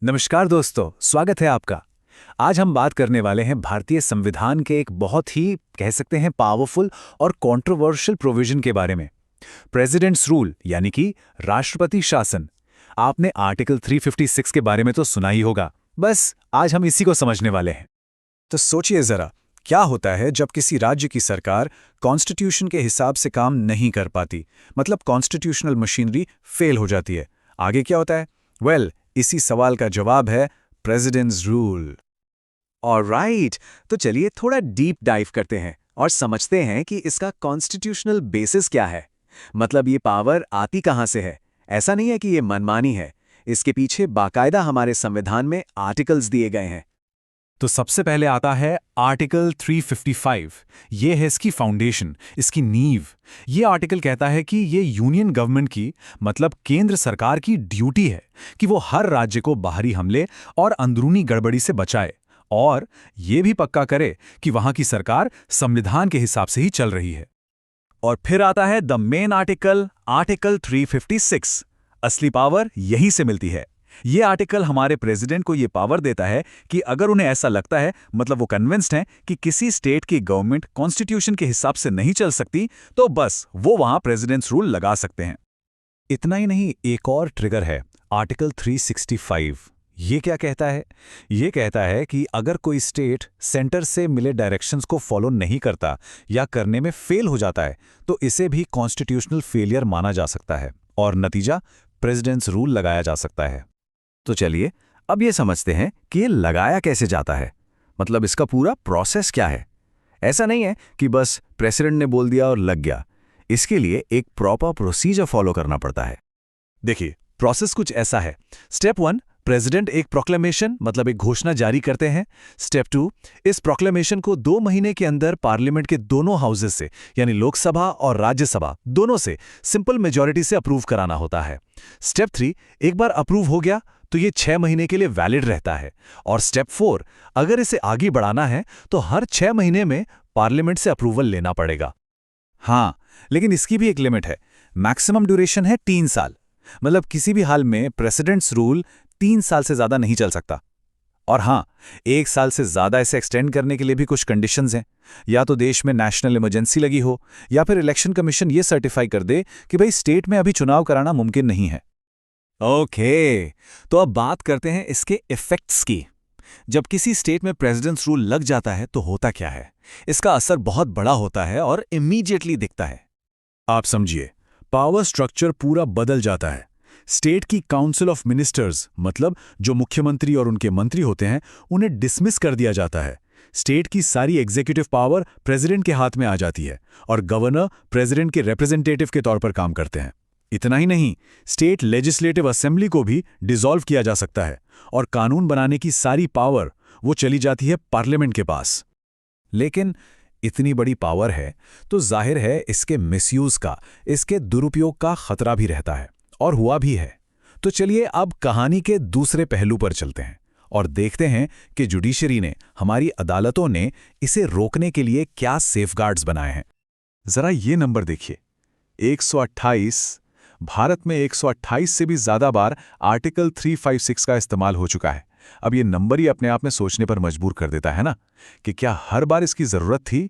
नमस्कार दोस्तों, स्वागत है आपका। आज हम बात करने वाले हैं भारतीय संविधान के एक बहुत ही कह सकते हैं पावरफुल और कंट्रोवर्शियल प्रोविजन के बारे में। प्रेसिडेंट्स रूल यानी कि राष्ट्रपति शासन। आपने आर्टिकल 356 के बारे में तो सुना ही होगा। बस आज हम इसी को समझने वाले हैं। तो सोचिए जरा, क्या होता है जब किसी राज्य की सरकार कॉन्स्टिट्यूशन के हिसाब से काम नहीं कर पाती, मतलब कॉन्स्टिट्यूशनल मशीनरी फेल हो जाती है। आगे क्या होता है? इसी सवाल का जवाब है प्रेसिडेंट्स रूल। ऑलराइट, तो चलिए थोड़ा डीप डाइव करते हैं और समझते हैं कि इसका कॉन्स्टिट्यूशनल बेसिस क्या है। मतलब ये पावर आती कहाँ से है। ऐसा नहीं है कि ये मनमानी है, इसके पीछे बाकायदा हमारे संविधान में आर्टिकल्स दिए गए हैं। तो सबसे पहले आता है आर्टिकल 355। ये है इसकी फाउंडेशन, इसकी नींव। ये आर्टिकल कहता है कि ये यूनियन गवर्नमेंट की मतलब केंद्र सरकार की ड्यूटी है कि वो हर राज्य को बाहरी हमले और अंदरूनी गड़बड़ी से बचाए और ये भी पक्का करे कि वहां की सरकार संविधान के हिसाब से ही चल रही है। और फिर आता है द मेन आर्टिकल, आर्टिकल 356। असली पावर यहीं से मिलती है। ये आर्टिकल हमारे प्रेसिडेंट को ये पावर देता है कि अगर उन्हें ऐसा लगता है, मतलब वो कन्विंस्ड हैं कि किसी स्टेट की गवर्नमेंट कॉन्स्टिट्यूशन के हिसाब से नहीं चल सकती, तो बस वो वहां प्रेसिडेंट्स रूल लगा सकते हैं। इतना ही नहीं, एक और ट्रिगर है आर्टिकल 365। ये क्या कहता है? ये कहता है कि अगर कोई स्टेट सेंटर से मिले डायरेक्शंस को फॉलो नहीं करता या करने में फेल हो जाता है, तो इसे भी कॉन्स्टिट्यूशनल फेलियर माना जा सकता है और नतीजा प्रेसिडेंट्स रूल लगाया जा सकता है। तो चलिए अब ये समझते हैं कि ये लगाया कैसे जाता है, मतलब इसका पूरा प्रोसेस क्या है। ऐसा नहीं है कि बस प्रेसिडेंट ने बोल दिया और लग गया। इसके लिए एक प्रॉपर प्रोसीजर फॉलो करना पड़ता है। देखिए, प्रोसेस कुछ ऐसा है। स्टेप 1, प्रेसिडेंट एक प्रोक्लेमेशन मतलब एक घोषणा जारी करते हैं। स्टेप 2, इस प्रोक्लेमेशन को 2 महीने के अंदर पार्लियामेंट के दोनों हाउसेस से यानी लोकसभा और राज्यसभा दोनों से सिंपल मेजॉरिटी से अप्रूव कराना होता है। स्टेप 3, एक बार अप्रूव हो गया तो ये 6 महीने के लिए वैलिड रहता है। और स्टेप 4, अगर इसे आगे बढ़ाना है तो हर 6 महीने में पार्लियामेंट से अप्रूवल लेना पड़ेगा। हाँ, लेकिन इसकी भी एक लिमिट है। मैक्सिमम ड्यूरेशन है 3 साल। मतलब किसी भी हाल में प्रेसिडेंट्स रूल 3 साल से ज्यादा नहीं चल सकता। और हाँ, 1 साल से ज्यादा इसे एक्सटेंड करने के लिए भी कुछ कंडीशंस हैं। या तो देश में नेशनल इमरजेंसी लगी हो, या फिर इलेक्शन कमीशन ये सर्टिफाई कर दे कि भाई स्टेट में अभी चुनाव कराना मुमकिन नहीं है। ओके, तो अब बात करते हैं इसके इफेक्ट्स की। जब किसी स्टेट में प्रेसिडेंट्स रूल लग जाता है तो होता क्या है? इसका असर बहुत बड़ा होता है और इमीडिएटली दिखता है। आप समझिए, पावर स्ट्रक्चर पूरा बदल जाता है। स्टेट की काउंसिल ऑफ मिनिस्टर्स, मतलब जो मुख्यमंत्री और उनके मंत्री होते हैं, उन्हें डिसमिस कर दिया जाता है। स्टेट की सारी एग्जीक्यूटिव पावर प्रेसिडेंट के हाथ में आ जाती है और गवर्नर प्रेसिडेंट के रिप्रेजेंटेटिव के तौर पर काम करते हैं। इतना ही नहीं, स्टेट लेजिस्लेटिव असेंबली को भी डिसॉल्व किया जा सकता है और कानून बनाने की सारी पावर वो चली जाती है पार्लियामेंट के पास। लेकिन इतनी बड़ी पावर है तो जाहिर है इसके मिसयूज का, इसके दुरुपयोग का खतरा भी रहता है, और हुआ भी है। तो चलिए अब कहानी के दूसरे पहलू पर चलते हैं और देखते हैं कि जुडिशरी ने, हमारी अदालतों ने इसे रोकने के लिए क्या सेफगार्ड्स बनाए हैं। जरा ये नंबर देखिए, 128। भारत में 128 से भी ज्यादा बार आर्टिकल 356 का इस्तेमाल हो चुका है। अब ये नंबर ही अपने आप में सोचने पर मजबूर कर देता है ना, कि क्या हर बार इसकी जरूरत थी?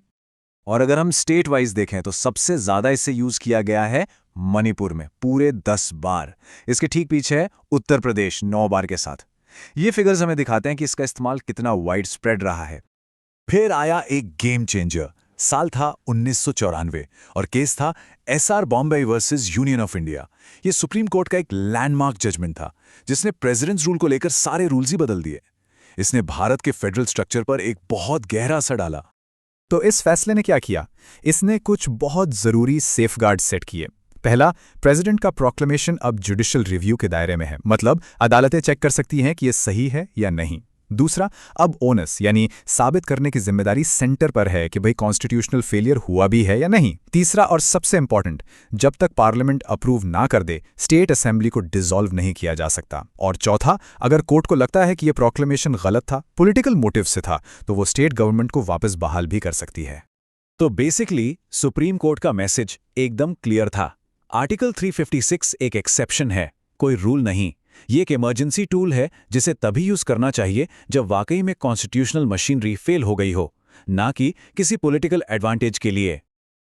और अगर हम स्टेट वाइज देखें तो सबसे ज्यादा इसे यूज किया गया है मणिपुर में, पूरे 10 बार। इसके ठीक पीछे है उत्तर प्रदेश 9 बार के साथ। ये फिगर्स हमें दिखाते हैं कि इसका इस्तेमाल कितना वाइड स्प्रेड रहा है। फिर आया एक गेम चेंजर। साल था 1994 और केस था SR Bombay versus union of India. ये सुप्रीम कोर्ट का एक लैंडमार्क जजमेंट था जिसने प्रेसिडेंट्स रूल को लेकर सारे रूल्स ही बदल दिए। इसने भारत के फेडरल स्ट्रक्चर पर एक बहुत गहरा असर डाला। तो इस फैसले ने क्या किया? इसने कुछ बहुत जरूरी सेफगार्ड सेट किए। पहला, प्रेसिडेंट का प्रोक्लेमेशन अब जुडिशियल रिव्यू के दायरे में है, मतलब अदालतें चेक कर सकती हैं कि यह सही है या नहीं। दूसरा, अब ओनस यानी साबित करने की जिम्मेदारी सेंटर पर है कि भाई कॉन्स्टिट्यूशनल फेलियर हुआ भी है या नहीं। तीसरा और सबसे इंपॉर्टेंट, जब तक पार्लियामेंट अप्रूव ना कर दे, स्टेट असेंबली को डिसॉल्व नहीं किया जा सकता। और चौथा, अगर कोर्ट को लगता है कि यह प्रोक्लेमेशन गलत था, पॉलिटिकल मोटिव से था, तो वो स्टेट गवर्नमेंट को वापस बहाल भी कर सकती है। तो बेसिकली सुप्रीम कोर्ट का मैसेज एकदम क्लियर था। आर्टिकल 356 एक एक्सेप्शन है, कोई रूल नहीं। ये एक इमरजेंसी टूल है जिसे तभी यूज करना चाहिए जब वाकई में कॉन्स्टिट्यूशनल मशीनरी फेल हो गई हो, ना कि किसी पॉलिटिकल एडवांटेज के लिए।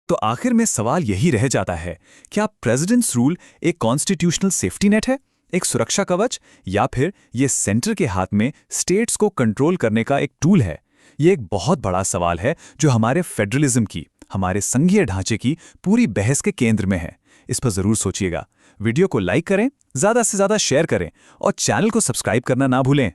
तो आखिर में सवाल यही रह जाता है, क्या प्रेसिडेंट्स रूल एक कॉन्स्टिट्यूशनल सेफ्टी नेट है, एक सुरक्षा कवच, या फिर ये सेंटर के हाथ में स्टेट्स को कंट्रोल करने का एक टूल है? ये एक बहुत बड़ा सवाल है जो हमारे फेडरलिज्म की, हमारे संघीय ढांचे की पूरी बहस के केंद्र में है। इस पर जरूर सोचिएगा। वीडियो को लाइक करें, ज्यादा से ज्यादा शेयर करें और चैनल को सब्सक्राइब करना ना भूलें।